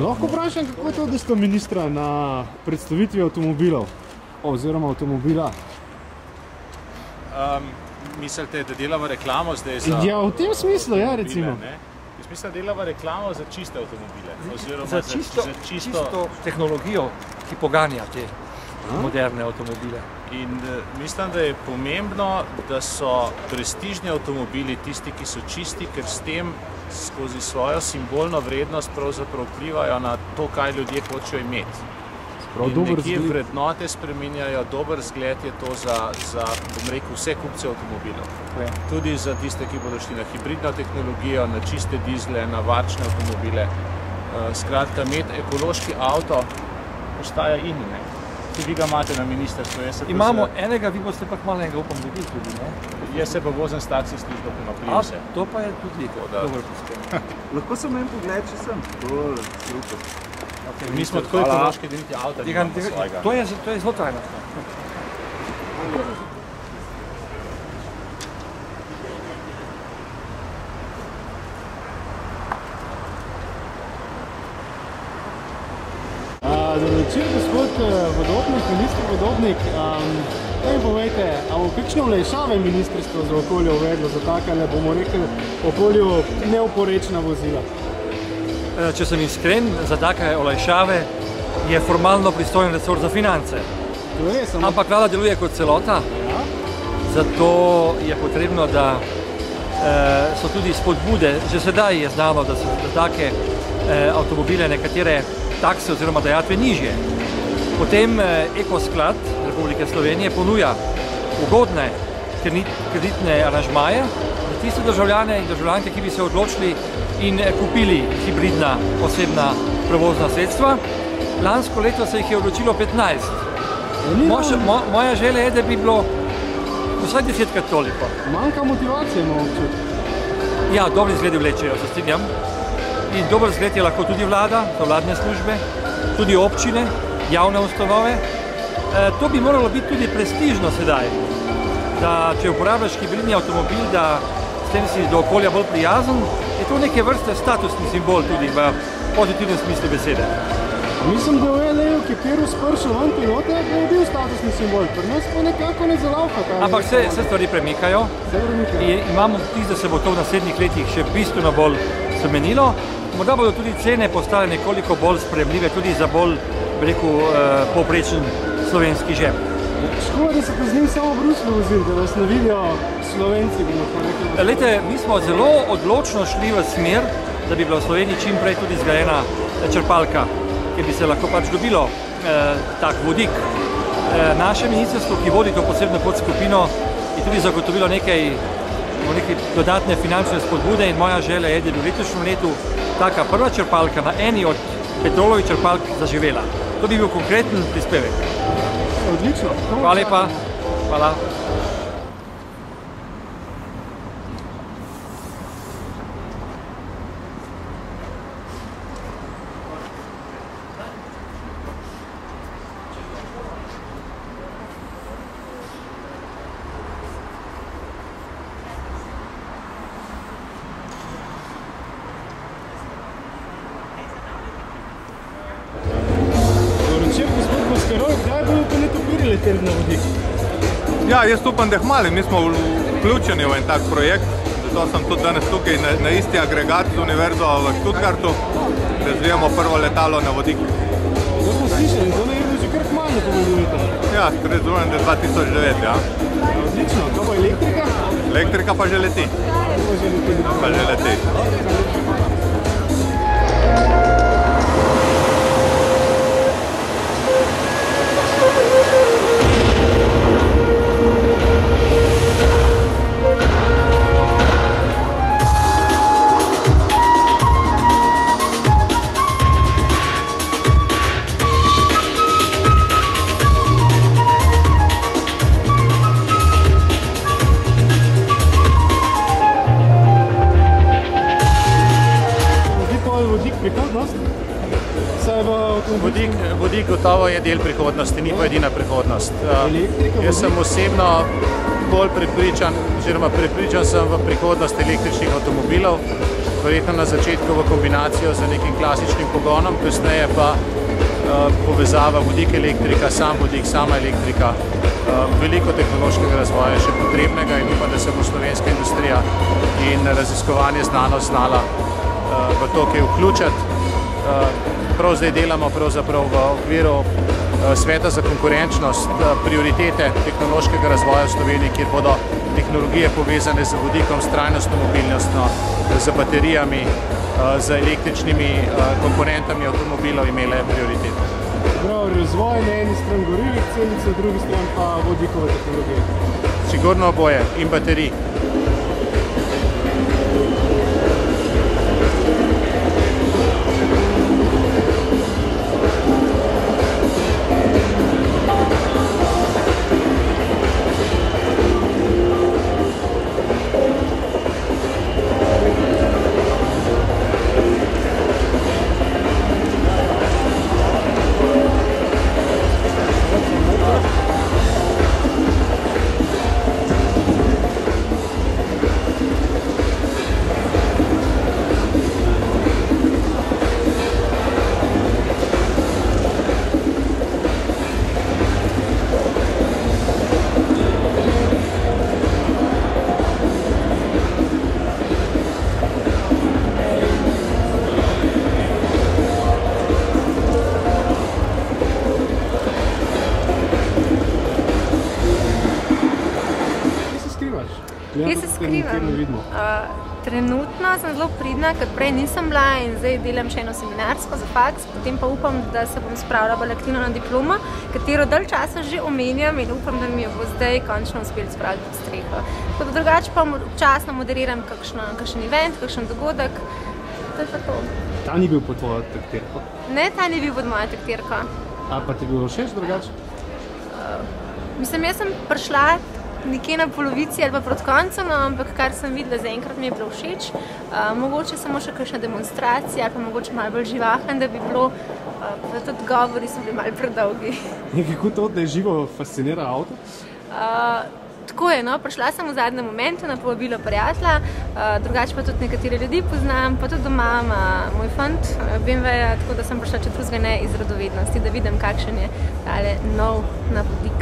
Lahko vprašam, kako to, da ste ministra na predstavitvi avtomobilov oziroma avtomobila? Mislite, da delamo reklamo zdaj za... Ja, v tem smislu, ja, recimo. Jaz mislim, da delamo reklamo za čiste avtomobile. Za čisto tehnologijo, ki poganja te moderne avtomobile. In mislim, da je pomembno, da so prestižni avtomobili tisti, ki so čisti, ker s tem skozi svojo simbolno vrednost pravzaprav vplivajo na to, kaj ljudje hočejo imeti. In nekje vrednote spreminjajo, dober zgled je to za bom rekel, vse kupce avtomobilov. Tudi za tiste, ki bodo šli na hibridno tehnologijo, na čiste dizle, na varčne avtomobile. Skratka, imeti ekološki avto postaja in, ne? Tudi vi ga imate na ministrstvu. Imamo enega, vi boste pa kmalo enega, upam, dobili tudi, ne? Jaz se pa vozim s taksi službo na Prijuse. To pa je tudi dober prispevek. Lahko sem en pogled, če sem. Super. Mi smo tako ekološki, da niti avta nimamo svojega. To je zelo trajnostno. Dobro večer, gospod Vodobnik, minister Vodobnik. Kaj povejte, a bo kakšne olajšave ministrstvo za okolje uvedlo za takale, bomo rekli, okolju neoporečna vozila? Če sem iskren, za take olajšave je formalno pristojen resor za finance. Ampak vlada deluje kot celota, zato je potrebno, da so tudi spodbude. Že sedaj je znano, da so za take avtomobile nekatere takse oziroma dajatve nižje. Potem Ekosklad Republike Slovenije ponuja ugodne kreditne aranžmaje za tiste državljane in državljanke, ki bi se odločili in kupili hibridna osebna prevozna sredstva. Lansko leto se jih je odločilo 15. Moja želja je, da bi bilo vsaj 10krat toliko. Manjka motivacije, imamo občutek. Ja, dobri zgledi vlečejo, se strinjam. In dober zgled je lahko tudi vlada, to vladne službe, tudi občine, javne ustanove. To bi moralo biti tudi prestižno sedaj, da če uporabljaš hibridni avtomobil, da s tem si do okolja bolj prijazen, je to neke vrste statusni simbol tudi v pozitivnem smislu besede. Mislim, da v LA-ju, ki Peru spršil ven pilote, je bil statusni simbol, pri nas pa nekako ne zalavka. Ampak se stvari premikajo in imamo vtis, da se bo to v naslednjih letih še bistveno bolj spremenilo. Morda bodo tudi cene postale nekoliko bolj sprejemljive, tudi za bolj, rekel, povprečen slovenski žep. Škoda, da se pa z njim samo v Bruslju vozili, da vas ne vidijo Slovenci, bi lahko rekli. Glejte, mi smo zelo odločno šli v smer, da bi bila v Sloveniji čim prej tudi zgrajena črpalka, kjer bi se lahko pač dobilo tak vodik. Naše ministrstvo, ki vodi to posebno podskupino, je tudi zagotovilo nekaj dodatne finančne spodbude in moja želja je, da bi v letošnjem letu taka prva črpalka na eni od Petrolovih črpalk zaživela. To bi bil konkreten prispevek. Odlično. Hvala lepa. Hvala. Ja, jaz upam, da hmali. Mi smo vključeni v en tak projekt, zato sem tudi danes tukaj na isti agregat z Univerzo v Stuttgartu, razvijamo prvo letalo na vodik. To smo slišali, to ne je že kar hmalo povedujete. Ja, razumen, da je 2009, ja. Odlično, to bo elektrika? Elektrika pa že leti. Pa že leti. Vodik gotovo je del prihodnosti, ni pa edina prihodnost. Jaz sem osebno bolj prepričan, oziroma prepričan sem v prihodnost električnih avtomobilov. verjetno na začetku v kombinacijo z nekim klasičnim pogonom, kasneje pa povezava vodik elektrika, sam vodik, sama elektrika. Veliko tehnološkega razvoja je še potrebnega in upam, da se bo slovenska industrija in raziskovanje znanost znala v to kaj vključiti. Prav zdaj delamo pravzaprav v okviru Sveta za konkurenčnost prioritete tehnološkega razvoja v Sloveniji, kjer bodo tehnologije povezane z vodikom, s trajnostno mobilnostjo, z baterijami, z električnimi komponentami avtomobilov imele prioriteto. Razvoj na eni strani gorivih celic, na drugi strani pa vodikove tehnologije. Sigurno oboje in baterij. Kje se skrivam? Trenutno sem zelo pridna, ker prej nisem bila in zdaj delam še eno seminarsko za faks, potem pa upam, da se bom spravila bolj aktivno na diplomo, katero dalj časa že omenjam in upam, da mi jo bo zdaj končno uspelo spraviti pod streho. Tako da drugače pa občasno moderiram kakšen event, kakšen dogodek, to je pa to. Ta ni bil pod tvojo taktirko? Ne, ta ni bil pod mojo taktirko. A pa ti bilo všeč drugače? Mislim, jaz sem prišla nekje na polovici ali pa proti koncu, no, ampak kar sem videla, zaenkrat mi je bilo všeč. Mogoče samo še kakšna demonstracija ali pa mogoče malo bolj živahen, da bi bilo, pa tudi govori so bili malo predolgi. Kako to, da je živo fascinira avto? Tako je, no, prišla sem v zadnjem momentu na povabilo prijatelja, drugače pa tudi nekatere ljudi poznam, pa tudi doma ima moj fant BMW-ja, tako da sem prišla če drugega ne iz radovednosti, da vidim, kakšen je tale nov na vodik.